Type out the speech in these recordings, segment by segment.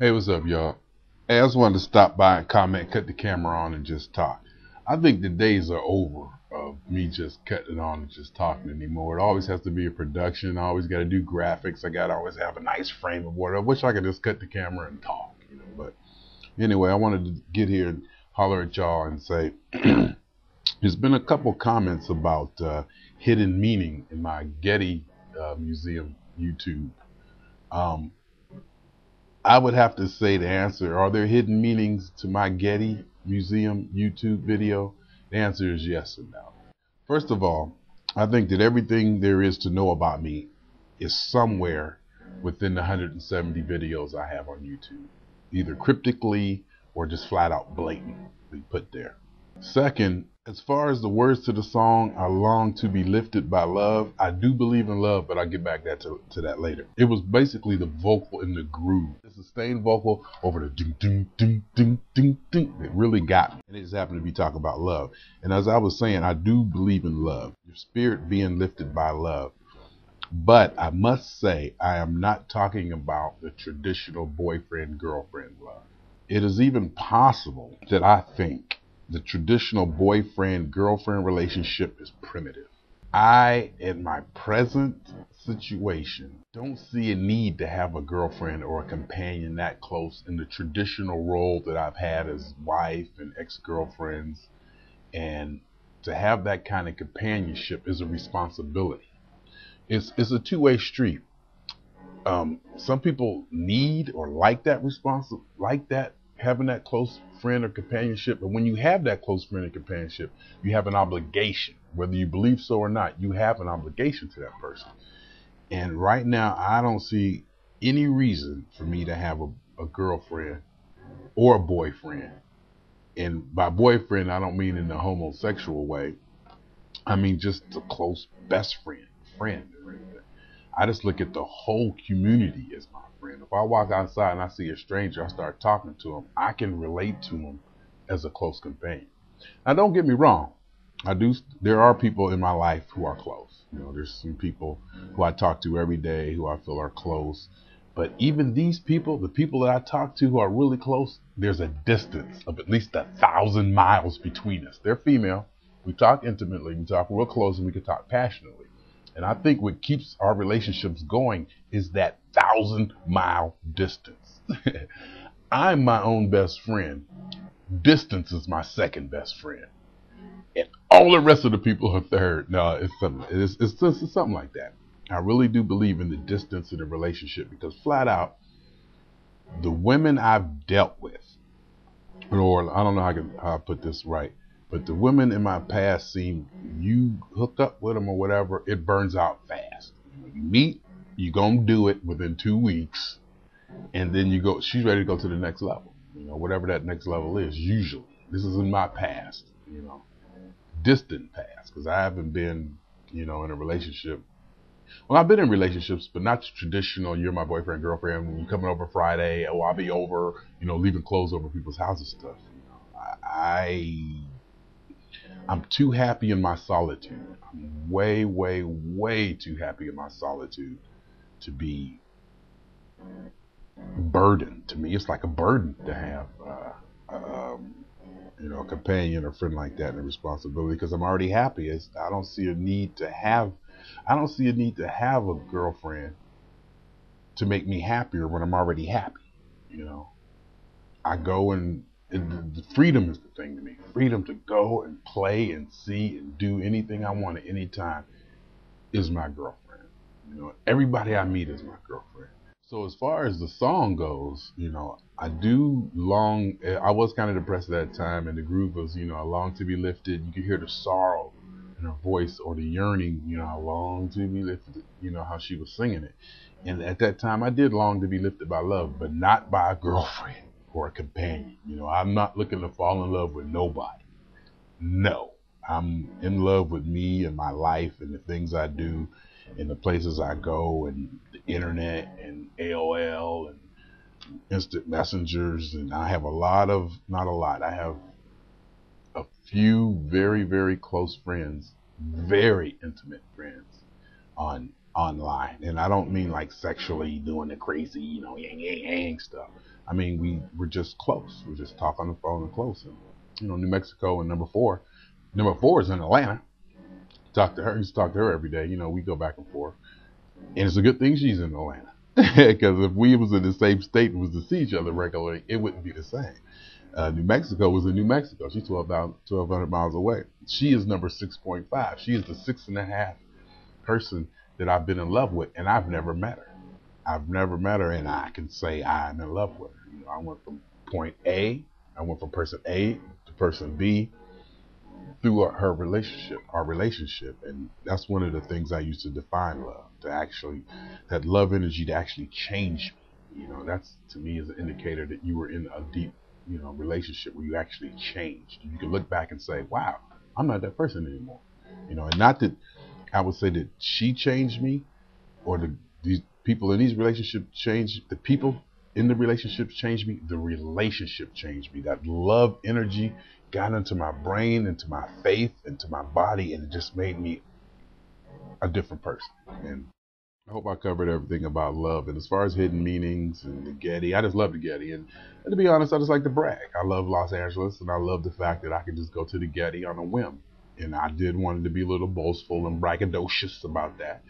Hey, what's up, y'all? Hey, I just wanted to stop by and comment, cut the camera on, and just talk. I think the days are over of me just cutting it on and just talking anymore. It always has to be a production. I always got to do graphics. I got to always have a nice frame of water. I wish I could just cut the camera and talk, But anyway, I wanted to get here and holler at y'all and say there's been a couple comments about hidden meaning in my Getty Museum YouTube. Um, I would have to say the answer, are there hidden meanings to my Getty Museum YouTube video? The answer is yes and no. First of all, I think that everything there is to know about me is somewhere within the 170 videos I have on YouTube, either cryptically or just flat out blatantly put there. Second, as far as the words to the song, I long to be lifted by love. I do believe in love, but I'll get back to that later. It was basically the vocal in the groove. The sustained vocal over the ding, ding, ding, ding, ding, ding. It really got me. And it just happened to be talking about love. And as I was saying, I do believe in love. Your spirit being lifted by love. But I must say, I am not talking about the traditional boyfriend-girlfriend love. It is even possible that I think the traditional boyfriend-girlfriend relationship is primitive. I, in my present situation, don't see a need to have a girlfriend or a companion that close in the traditional role that I've had as wife and ex-girlfriends. And to have that kind of companionship is a responsibility. It's a two-way street. Some people need or like that having that close friend or companionship. But when you have that close friend or companionship, you have an obligation. Whether you believe so or not, you have an obligation to that person. And right now, I don't see any reason for me to have a girlfriend or a boyfriend. And by boyfriend, I don't mean in the homosexual way. I mean just a close best friend. I just look at the whole community as my friend. If I walk outside and I see a stranger, I start talking to him, I can relate to him as a close companion. Now, don't get me wrong. There are people in my life who are close. There's some people who I talk to every day who I feel are close. But even these people, the people that I talk to who are really close, there's a distance of at least 1,000 miles between us. They're female. We talk intimately, we talk real close, and we can talk passionately. And I think what keeps our relationships going is that 1,000-mile distance. I'm my own best friend. Distance is my second best friend. And all the rest of the people are third. No, it's something like that. I really do believe in the distance of the relationship because flat out, the women I've dealt with, or I don't know how I put this right, but the women in my past seem, you hook up with them or whatever, it burns out fast. You meet, you gonna do it within 2 weeks, and then she's ready to go to the next level. Whatever that next level is, usually. This is in my past, distant past, because I haven't been, in a relationship. Well, I've been in relationships, but not traditional, you're my boyfriend, girlfriend, you coming over Friday, I'll be over, leaving clothes over people's houses stuff. I'm too happy in my solitude. I'm way, way, way too happy in my solitude to be burdened. To me, it's like a burden to have, a companion or friend like that and a responsibility because I'm already happy. I don't see a need to have a girlfriend to make me happier when I'm already happy. I go and the freedom is the thing to me. Freedom to go and play and see and do anything I want at any time is my girlfriend. Everybody I meet is my girlfriend. So as far as the song goes, I was kind of depressed at that time, and the groove was, I long to be lifted. You could hear the sorrow in her voice or the yearning, I long to be lifted, how she was singing it. And at that time, I did long to be lifted by love, but not by a girlfriend or a companion. I'm not looking to fall in love with nobody. No, I'm in love with me and my life and the things I do and the places I go and the internet and AOL and instant messengers. And I have I have a few very, very close friends, very intimate friends online. And I don't mean like sexually doing the crazy, yang, yang, yang stuff. I mean, we were just close. We just talk on the phone and close. And, New Mexico and number four. Number four is in Atlanta. Talk to her. Used to talk to her every day. We go back and forth. And it's a good thing she's in Atlanta. Because if we was in the same state and was to see each other regularly, it wouldn't be the same. New Mexico was in New Mexico. She's 1,200 miles away. She is number 6.5. She is the 6.5 person that I've been in love with, and I've never met her. I've never met her, and I can say I'm in love with her. I went from point A, I went from person A to person B through our relationship, and that's one of the things I used to define love, that love energy to actually change me. That's to me is an indicator that you were in a deep, relationship where you actually changed. You can look back and say, wow, I'm not that person anymore. And not that I would say that she changed me, or these people in these relationships changed the people in the relationships changed me. The relationship changed me. That love energy got into my brain, into my faith, into my body, and it just made me a different person. And I hope I covered everything about love. And as far as hidden meanings and the Getty, I just love the Getty. And to be honest, I just like to brag. I love Los Angeles, and I love the fact that I could just go to the Getty on a whim. And I did want to be a little boastful and braggadocious about that.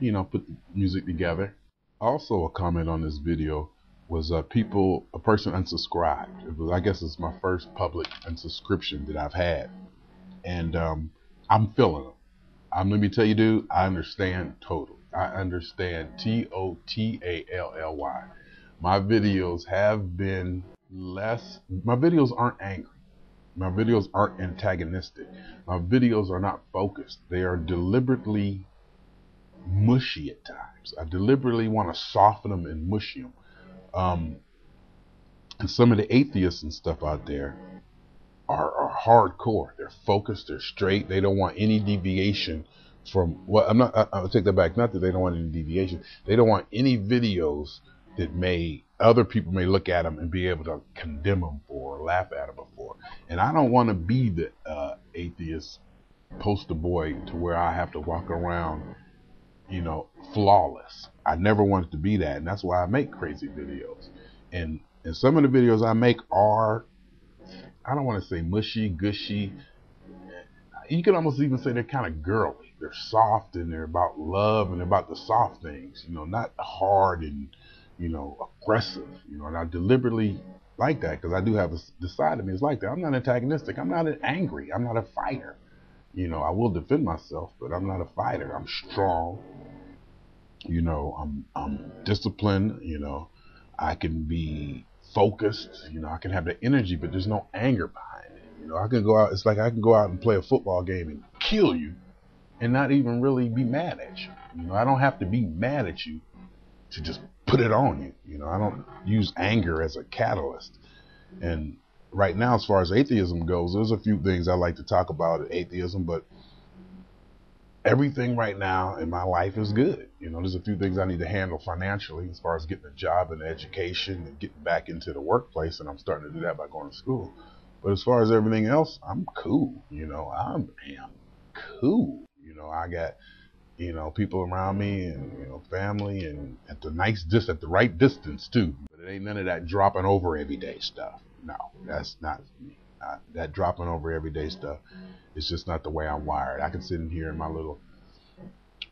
Put the music together. Also, a comment on this video was a person unsubscribed. I guess it's my first public unsubscription that I've had. And I'm feeling them. Let me tell you, dude, I understand totally. I understand TOTALLY. My videos have been my videos aren't angry. My videos aren't antagonistic. My videos are not focused. They are deliberately mushy at times. I deliberately want to soften them and mush them. And some of the atheists and stuff out there are hardcore. They're focused. They're straight. They don't want any deviation from what I'll take that back. Not that they don't want any deviation. They don't want any videos that other people may look at them and be able to condemn them for or laugh at them for. And I don't want to be the atheist poster boy to where I have to walk around, flawless. I never wanted to be that, and that's why I make crazy videos. And some of the videos I make are, I don't want to say mushy, gushy. You can almost even say they're kind of girly. They're soft, and they're about love, and they're about the soft things, not hard and, aggressive, and I deliberately like that because I do have the side of me is like that. I'm not antagonistic. I'm not angry. I'm not a fighter. I will defend myself, but I'm not a fighter. I'm strong. I'm disciplined. I can be focused. I can have the energy, but there's no anger behind it. I can go out. It's like I can go out and play a football game and kill you and not even really be mad at you. I don't have to be mad at you to just put it on you. I don't use anger as a catalyst. And right now, as far as atheism goes, there's a few things I like to talk about atheism, but everything right now in my life is good. There's a few things I need to handle financially as far as getting a job and education and getting back into the workplace, and I'm starting to do that by going to school. But as far as everything else, I'm cool. I am cool. I got, people around me and, family and at the right distance too. But it ain't none of that dropping over everyday stuff. No, that's not me. That dropping over everyday stuff, it's just not the way I'm wired. I can sit in here in my little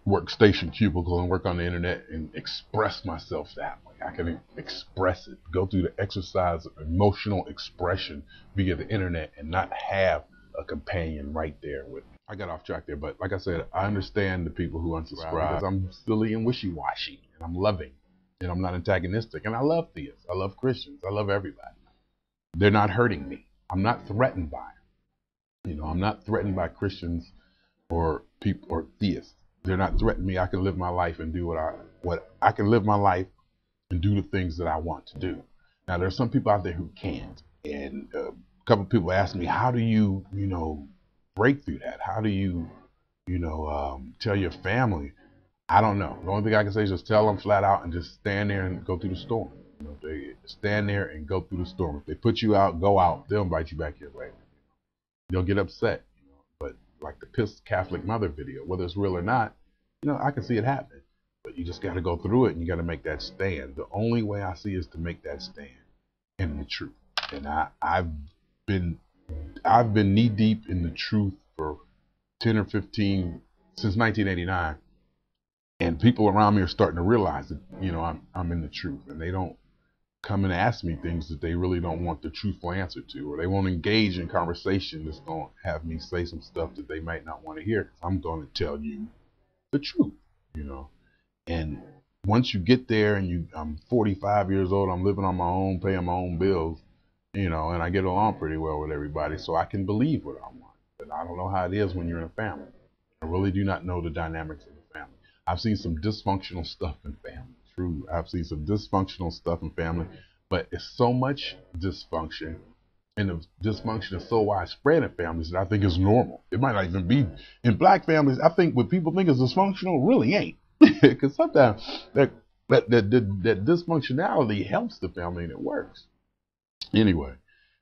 workstation cubicle and work on the internet and express myself that way. I can express it, go through the exercise of emotional expression via the internet and not have a companion right there with me. I got off track there, but like I said, I understand the people who unsubscribe because I'm silly and wishy-washy, and I'm loving, and I'm not antagonistic, and I love theists, I love Christians, I love everybody. They're not hurting me. I'm not threatened by them. I'm not threatened by Christians or people or theists. They're not threatening me. I can live my life and do what I can live my life and do the things that I want to do. Now, there's some people out there who can't, and a couple of people ask me, how do you, break through that? How do you, tell your family? I don't know. The only thing I can say is just tell them flat out and just stand there and go through the storm. They stand there and go through the storm. If they put you out, go out. They'll invite you back here later. They'll get upset. But like the pissed Catholic mother video, whether it's real or not, I can see it happening. But you just got to go through it, and you got to make that stand. The only way I see is to make that stand. and the truth. And I've been knee deep in the truth for 10 or 15 since 1989, and people around me are starting to realize that I'm in the truth, and they don't come and ask me things that they really don't want the truthful answer to, or they won't engage in conversation that's going to have me say some stuff that they might not want to hear. I'm going to tell you the truth, And once you get there, and I'm 45 years old, I'm living on my own, paying my own bills, and I get along pretty well with everybody, so I can believe what I want. But I don't know how it is when you're in a family. I really do not know the dynamics of the family. I've seen some dysfunctional stuff in family. True, I've seen some dysfunctional stuff in family, but it's so much dysfunction, and the dysfunction is so widespread in families that I think is normal. It might not even be in black families. I think what people think is dysfunctional really ain't, because sometimes that dysfunctionality helps the family and it works. Anyway,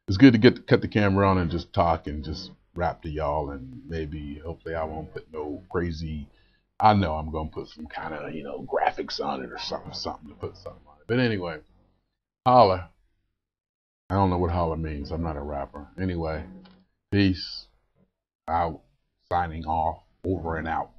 it's good to cut the camera on and just talk and just rap to y'all, and maybe hopefully I won't put no crazy. I know I'm gonna put some kind of graphics on it or something to put something on it. But anyway, holla. I don't know what holla means. I'm not a rapper. Anyway, peace out. Signing off. Over and out.